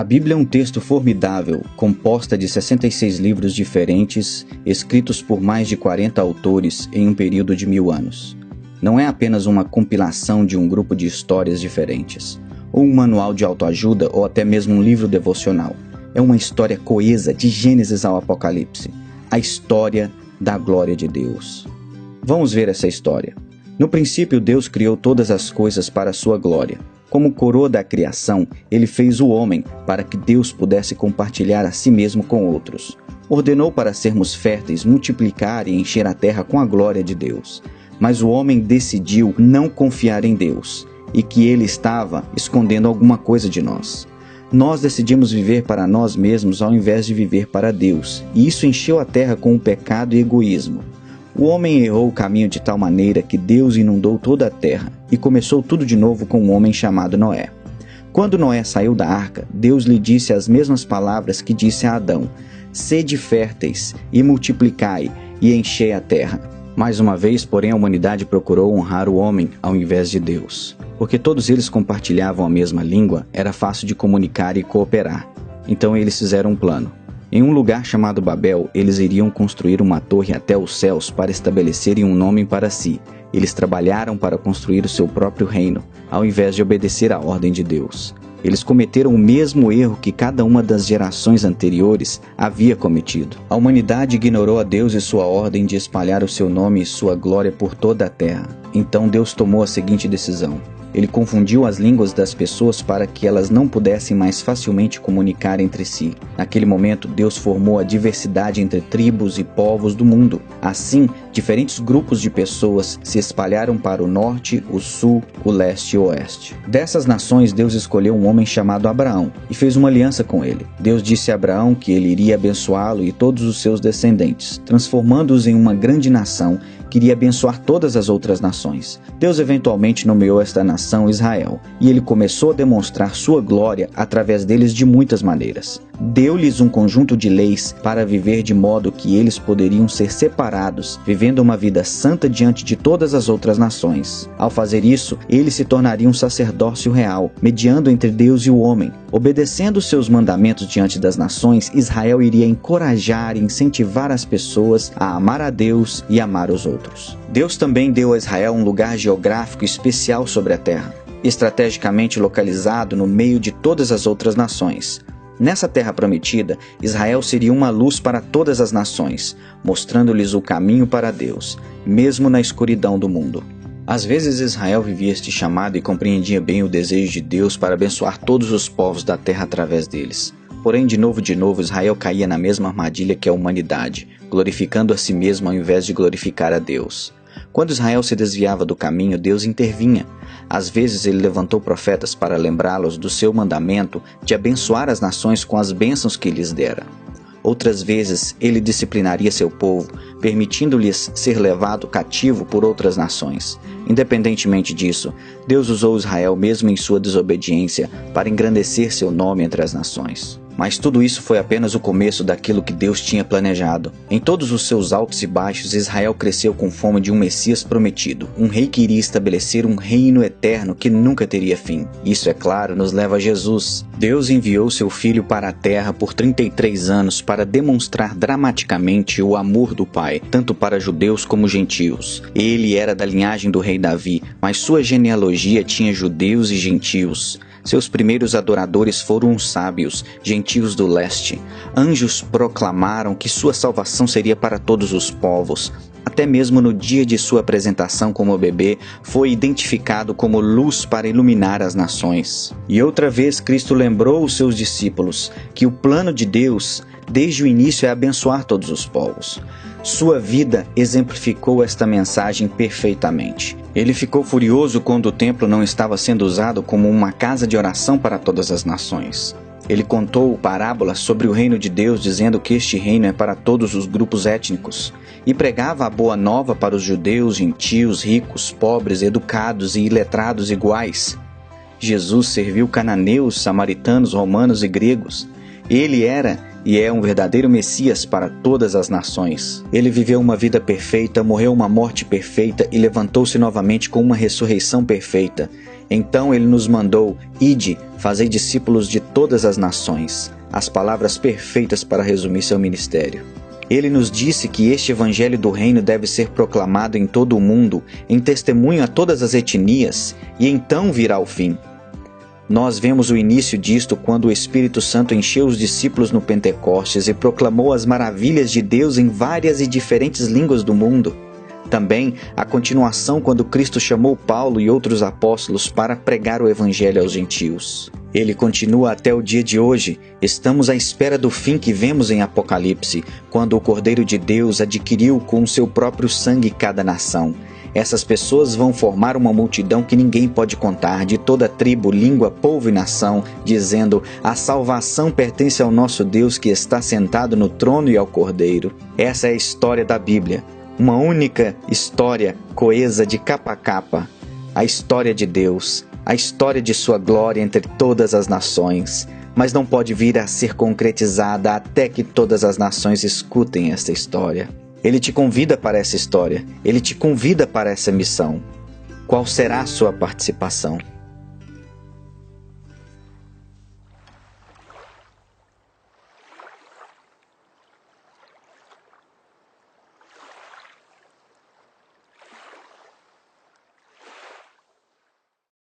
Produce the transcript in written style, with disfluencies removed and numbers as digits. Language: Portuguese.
Bíblia é um texto formidável, composta de 66 livros diferentes, escritos por mais de 40 autores em um período de 1000 anos. Não é apenas uma compilação de um grupo de histórias diferentes, ou um manual de autoajuda ou até mesmo um livro devocional. É uma história coesa de Gênesis ao Apocalipse, a história da glória de Deus. Vamos ver essa história. No princípio, Deus criou todas as coisas para a sua glória. Como coroa da criação, ele fez o homem para que Deus pudesse compartilhar a si mesmo com outros. Ordenou para sermos férteis, multiplicar e encher a terra com a glória de Deus. Mas o homem decidiu não confiar em Deus e que ele estava escondendo alguma coisa de nós. Nós decidimos viver para nós mesmos ao invés de viver para Deus, e isso encheu a terra com o pecado e egoísmo. O homem errou o caminho de tal maneira que Deus inundou toda a terra e começou tudo de novo com um homem chamado Noé. Quando Noé saiu da arca, Deus lhe disse as mesmas palavras que disse a Adão: "Sede férteis e multiplicai e enchei a terra." Mais uma vez, porém, a humanidade procurou honrar o homem ao invés de Deus. Porque todos eles compartilhavam a mesma língua, era fácil de comunicar e cooperar. Então eles fizeram um plano. Em um lugar chamado Babel, eles iriam construir uma torre até os céus para estabelecerem um nome para si. Eles trabalharam para construir o seu próprio reino, ao invés de obedecer à ordem de Deus. Eles cometeram o mesmo erro que cada uma das gerações anteriores havia cometido. A humanidade ignorou a Deus e sua ordem de espalhar o seu nome e sua glória por toda a terra. Então Deus tomou a seguinte decisão. Ele confundiu as línguas das pessoas para que elas não pudessem mais facilmente comunicar entre si. Naquele momento, Deus formou a diversidade entre tribos e povos do mundo. Assim, diferentes grupos de pessoas se espalharam para o norte, o sul, o leste e o oeste. Dessas nações, Deus escolheu um homem chamado Abraão e fez uma aliança com ele. Deus disse a Abraão que ele iria abençoá-lo e todos os seus descendentes, transformando-os em uma grande nação que iria abençoar todas as outras nações. Deus eventualmente nomeou esta nação Israel, e ele começou a demonstrar sua glória através deles de muitas maneiras. Deu-lhes um conjunto de leis para viver de modo que eles poderiam ser separados, vivendo uma vida santa diante de todas as outras nações. Ao fazer isso, eles se tornariam um sacerdócio real, mediando entre Deus e o homem. Obedecendo seus mandamentos diante das nações, Israel iria encorajar e incentivar as pessoas a amar a Deus e amar os outros. Deus também deu a Israel um lugar geográfico especial sobre a terra, estrategicamente localizado no meio de todas as outras nações. Nessa terra prometida, Israel seria uma luz para todas as nações, mostrando-lhes o caminho para Deus, mesmo na escuridão do mundo. Às vezes Israel vivia este chamado e compreendia bem o desejo de Deus para abençoar todos os povos da terra através deles. Porém, de novo, Israel caía na mesma armadilha que a humanidade, glorificando a si mesmo ao invés de glorificar a Deus. Quando Israel se desviava do caminho, Deus intervinha. Às vezes ele levantou profetas para lembrá-los do seu mandamento de abençoar as nações com as bênçãos que lhes dera. Outras vezes ele disciplinaria seu povo, permitindo-lhes ser levado cativo por outras nações. Independentemente disso, Deus usou Israel mesmo em sua desobediência para engrandecer seu nome entre as nações. Mas tudo isso foi apenas o começo daquilo que Deus tinha planejado. Em todos os seus altos e baixos, Israel cresceu com fome de um Messias prometido, um rei que iria estabelecer um reino eterno que nunca teria fim. Isso, é claro, nos leva a Jesus. Deus enviou seu Filho para a terra por 33 anos para demonstrar dramaticamente o amor do Pai, tanto para judeus como gentios. Ele era da linhagem do rei Davi, mas sua genealogia tinha judeus e gentios. Seus primeiros adoradores foram os sábios, gentios do leste. Anjos proclamaram que sua salvação seria para todos os povos. Até mesmo no dia de sua apresentação como bebê, foi identificado como luz para iluminar as nações. E outra vez Cristo lembrou os seus discípulos que o plano de Deus, desde o início, é abençoar todos os povos. Sua vida exemplificou esta mensagem perfeitamente. Ele ficou furioso quando o templo não estava sendo usado como uma casa de oração para todas as nações. Ele contou parábolas sobre o reino de Deus, dizendo que este reino é para todos os grupos étnicos, e pregava a boa nova para os judeus, gentios, ricos, pobres, educados e iletrados iguais. Jesus serviu cananeus, samaritanos, romanos e gregos. Ele era e é um verdadeiro Messias para todas as nações. Ele viveu uma vida perfeita, morreu uma morte perfeita e levantou-se novamente com uma ressurreição perfeita. Então ele nos mandou: ide, fazei discípulos de todas as nações. As palavras perfeitas para resumir seu ministério. Ele nos disse que este evangelho do reino deve ser proclamado em todo o mundo, em testemunho a todas as etnias, e então virá o fim. Nós vemos o início disto quando o Espírito Santo encheu os discípulos no Pentecostes e proclamou as maravilhas de Deus em várias e diferentes línguas do mundo. Também a continuação quando Cristo chamou Paulo e outros apóstolos para pregar o evangelho aos gentios. Ele continua até o dia de hoje. Estamos à espera do fim que vemos em Apocalipse, quando o Cordeiro de Deus adquiriu com o seu próprio sangue cada nação. Essas pessoas vão formar uma multidão que ninguém pode contar, de toda tribo, língua, povo e nação, dizendo: a salvação pertence ao nosso Deus que está sentado no trono e ao Cordeiro. Essa é a história da Bíblia. Uma única história coesa de capa a capa. A história de Deus, a história de sua glória entre todas as nações. Mas não pode vir a ser concretizada até que todas as nações escutem esta história. Ele te convida para essa história. Ele te convida para essa missão. Qual será a sua participação?